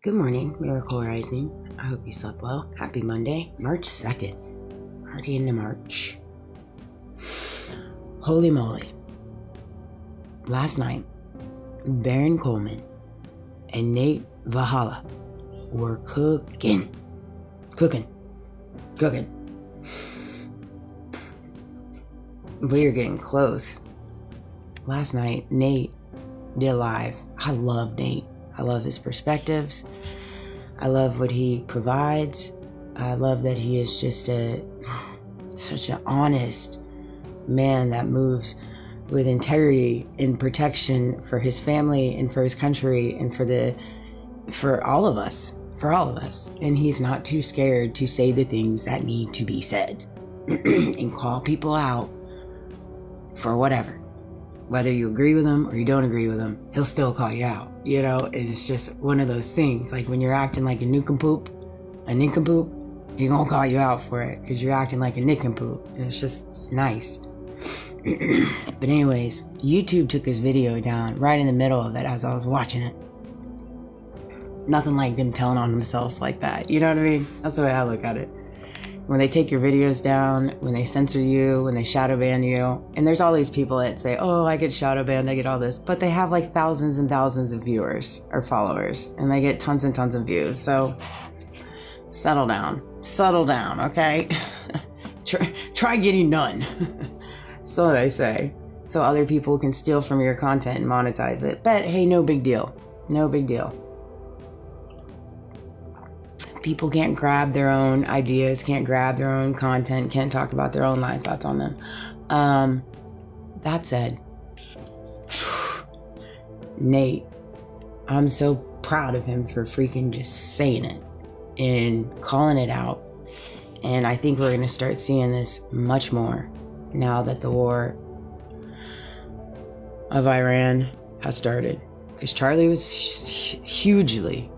Good morning, Miracle Rising. I hope you slept well. Happy Monday, March 2nd. Already into March. Holy moly. Last night, Baron Coleman and Nate Valhalla were cooking. We are getting close. Last night, Nate did live. I love Nate. I love his perspectives. I love what he provides. I love that he is just such an honest man that moves with integrity and protection for his family and for his country and for all of us. And he's not too scared to say the things that need to be said and call people out for whatever. Whether you agree with him or you don't agree with him, he'll still call you out. You know, it's just one of those things. Like when you're acting like a nincompoop, he gonna call you out for it because you're acting like a nincompoop. And it's nice. But anyways, YouTube took his video down right in the middle of it as I was watching it. Nothing like them telling on themselves like that. You know what I mean? That's the way I look at it. When they take your videos down, when they censor you, when they shadow ban you, and there's all these people that say, oh, I get shadow banned, I get all this, but they have like thousands and thousands of viewers or followers, and they get tons and tons of views. So settle down, okay? try getting none. So they say, so other people can steal from your content and monetize it. But hey, no big deal. People can't grab their own ideas, can't grab their own content, can't talk about their own life thoughts on them. That said, Nate, I'm so proud of him for freaking just saying it and calling it out. And I think we're going to start seeing this much more now that the war of Iran has started. Because Charlie was hugely,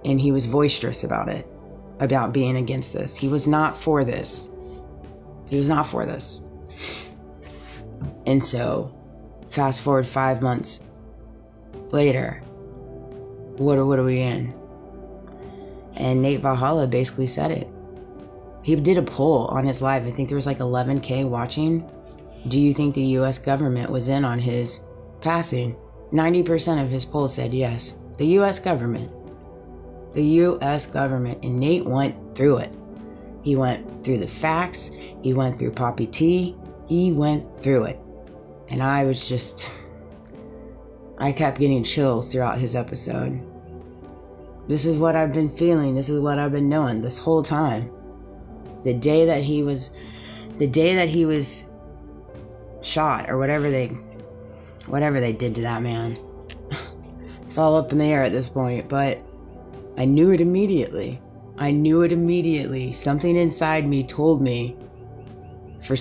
and he was boisterous about it, about being against this. He was not for this. And so, fast forward 5 months later, what are we in? And Nate Valhalla basically said it. He did a poll on his live. I think there was like 11K watching. Do you think the U.S. government was in on his passing? 90% of his poll said yes. The U.S. government. And Nate went through it. He went through the facts. He went through Poppy T. He went through it. And I kept getting chills throughout his episode. This is what I've been feeling. This is what I've been knowing this whole time. The day that he was shot or whatever they did to that man. It's all up in the air at this point, but I knew it immediately. Something inside me told me, I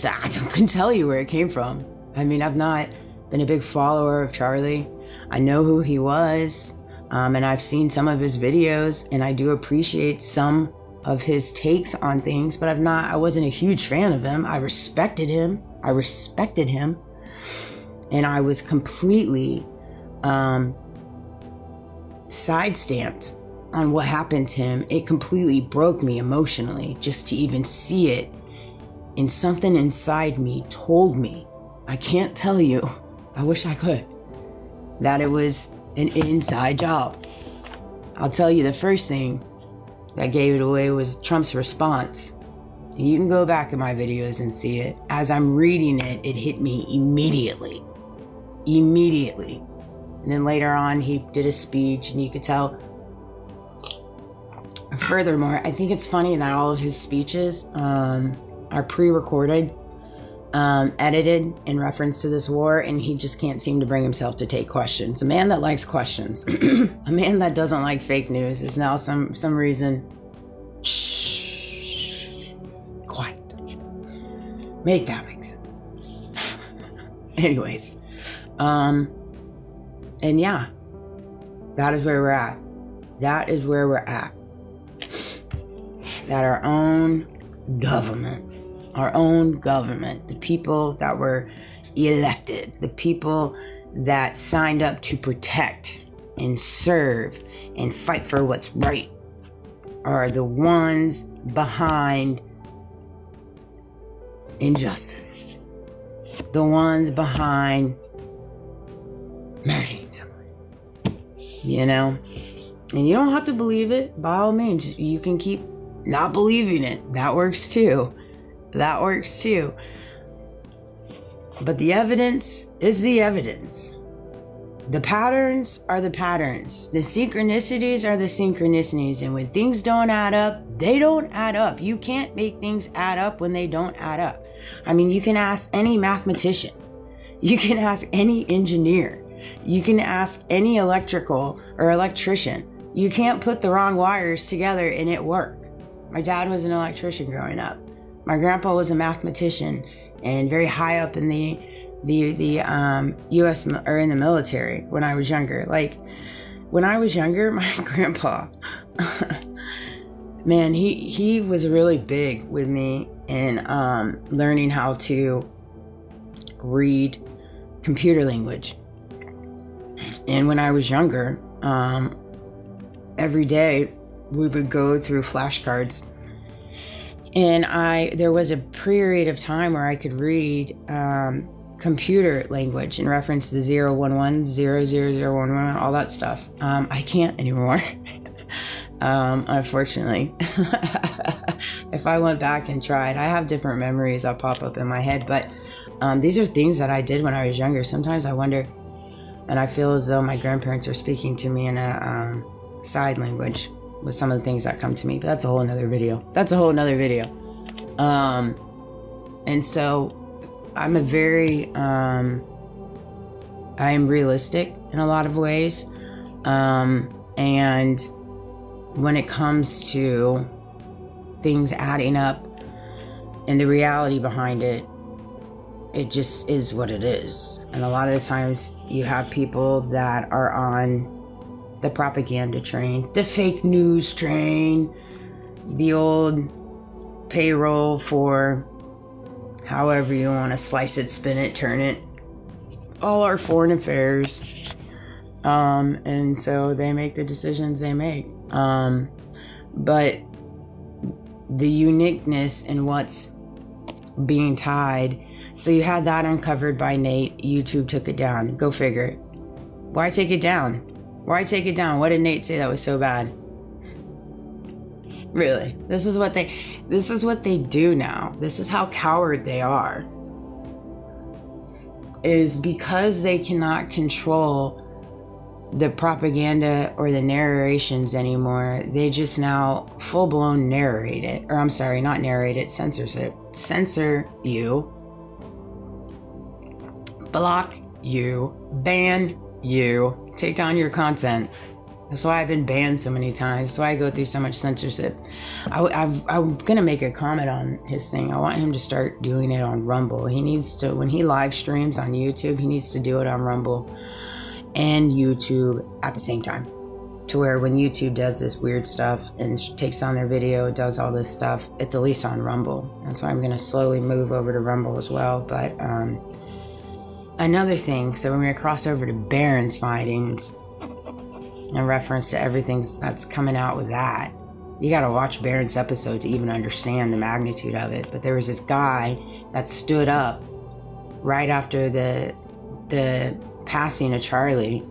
couldn't tell you where it came from. I mean, I've not been a big follower of Charlie. I know who he was, and I've seen some of his videos, and I do appreciate some of his takes on things, but I wasn't a huge fan of him. I respected him, and I was completely sidestepped on what happened to him. It completely broke me emotionally just to even see it. And something inside me told me, I can't tell you, I wish I could, that it was an inside job. I'll tell you the first thing that gave it away was Trump's response. And you can go back in my videos and see it. As I'm reading it, it hit me immediately. And then later on, he did a speech, and you could tell. Furthermore, I think it's funny that all of his speeches are pre-recorded, edited in reference to this war, and he just can't seem to bring himself to take questions. A man that likes questions, a man that doesn't like fake news is now some reason, quiet. Make that make sense. Anyways, and yeah, that is where we're at. That our own government, the people that were elected, the people that signed up to protect and serve and fight for what's right are the ones behind injustice. The ones behind murdering someone. You know? And you don't have to believe it. By all means, you can keep not believing it. That works too. That works too. But the evidence is the evidence. The patterns are the patterns. The synchronicities are the synchronicities. And when things don't add up, they don't add up. You can't make things add up when they don't add up. I mean, you can ask any mathematician. You can ask any engineer. You can ask any electrical or electrician. You can't put the wrong wires together and it work. My dad was an electrician growing up. My grandpa was a mathematician and very high up in the U.S. or in the military when I was younger. Like, when I was younger, my grandpa, man, he was really big with me in learning how to read computer language. And when I was younger, every day we would go through flashcards. And there was a period of time where I could read computer language in reference to the 011, 00011, all that stuff. I can't anymore, unfortunately. If I went back and tried, I have different memories that pop up in my head, but these are things that I did when I was younger. Sometimes I wonder, and I feel as though my grandparents are speaking to me in a side language with some of the things that come to me, but that's a whole nother video. And so I'm I am realistic in a lot of ways. And when it comes to things adding up and the reality behind it, it just is what it is. And a lot of the times you have people that are on the propaganda train, the fake news train, the old payroll for however you want to slice it, spin it, turn it, all our foreign affairs. And so they make the decisions they make. But the uniqueness in what's being tied. So you had that uncovered by Nate. YouTube took it down. Go figure. Why take it down? Why take it down? What did Nate say that was so bad? Really? This is what they do now. This is how coward they are. Is because they cannot control the propaganda or the narrations anymore. They just now full-blown narrate it. Or I'm sorry, not narrate it, censor you. Block you. Ban you. Take down your content. That's why I've been banned so many times. That's why I go through so much censorship. I'm going to make a comment on his thing. I want him to start doing it on Rumble. He needs to, when he live streams on YouTube, he needs to do it on Rumble and YouTube at the same time. To where when YouTube does this weird stuff and takes on their video, does all this stuff, it's at least on Rumble. That's why I'm going to slowly move over to Rumble as well. But another thing, so we're going to cross over to Barron's findings in reference to everything that's coming out with that. You got to watch Barron's episode to even understand the magnitude of it. But there was this guy that stood up right after the passing of Charlie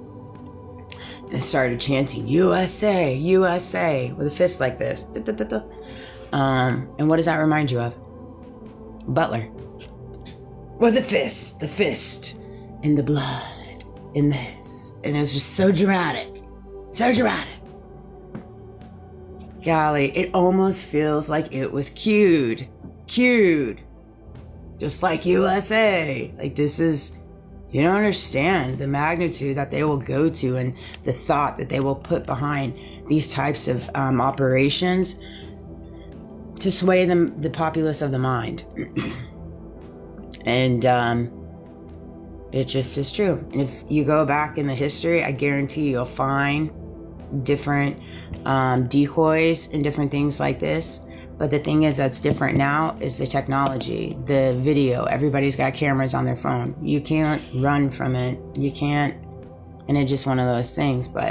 and started chanting USA, USA with a fist like this. And what does that remind you of? Butler. With the fist in the blood, in this. And it was just so dramatic. So dramatic. Golly, it almost feels like it was cued. Just like USA. Like, this is, you don't understand the magnitude that they will go to and the thought that they will put behind these types of operations to sway the populace of the mind. And it just is true. And if you go back in the history, I guarantee you'll find different decoys and different things like this. But the thing is that's different now is the technology, the video. Everybody's got cameras on their phone. You can't run from it. You can't And it's just one of those things. But